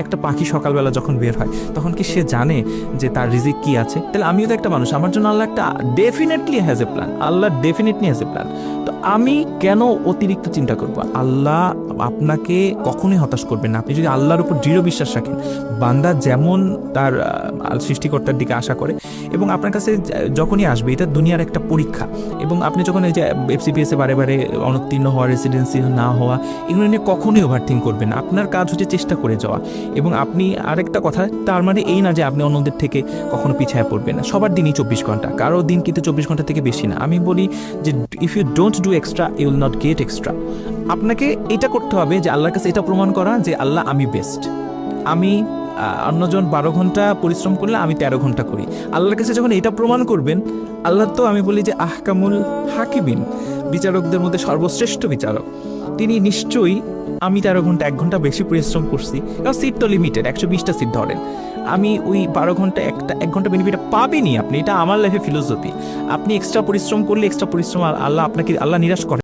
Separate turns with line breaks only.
একটা পাখি সকালবেলা যখন বের হয় তখন কি সে জানে যে তার রিজিক কি আছে? তাহলে আমিও তো একটা মানুষ, আমার জন্য আল্লাহ একটা definitely has a plan, Allah definitely has a plan. তো আমি কেন অতিরিক্ত চিন্তা করব? আল্লাহ আপনাকে কখনোই হতাশ করবেন না আপনি যদি আল্লাহর উপর দৃঢ় বিশ্বাস রাখেন। বান্দা যেমন তার সৃষ্টিকর্তার দিকে আশা করে, এবং আপনার কাছে যখনই আসবে, এটা দুনিয়ার একটা পরীক্ষা, এবং আপনি যখন এই যে এফসিপিএসে বারে বারে অনুত্তীর্ণ হওয়া, রেসিডেন্সি না হওয়া, এগুলো নিয়ে কখনোই ওভারথিঙ্ক করবেন না। আপনার কাজ হচ্ছে চেষ্টা করে যাওয়া। এবং আপনি আরেকটা কথা, তার মানে এই না যে আপনি অন্যদের থেকে কখনো পিছিয়ে পড়বেন না। সবার দিনই 24 ঘন্টা, কারো দিন কিন্তু 24 ঘন্টা থেকে বেশি না। আমি বলি যে if you don't do extra you will not get extra. আপনাকে এটা করতে হবে যে আল্লাহর কাছে এটা প্রমাণ করা যে আল্লাহ আমি বেস্ট। আমি অন্যজন 12 ঘন্টা পরিশ্রম করলে আমি 13 ঘন্টা করি। আল্লাহর কাছে যখন এটা প্রমাণ করবেন, আল্লাহ তো আমি বলি যে আহকামুল হাকিমিন, বিচারকদের মধ্যে সর্বশ্রেষ্ঠ বিচারক, তিনি নিশ্চয়ই আমি 13 ঘন্টা 1 ঘন্টা বেশি পরিশ্রম করছি, কারণ সিট তো লিমিটেড, 120টা সিট ধরেন, আমি ওই 12 ঘন্টা 1 ঘন্টা বেনিফিট পাবেনি আপনি। এটা আমার লাইফে ফিলোসফি। আপনি এক্সট্রা পরিশ্রম করলে এক্সট্রা পরিশ্রম আল্লাহ আপনাকে আল্লাহ নিরাশ করে।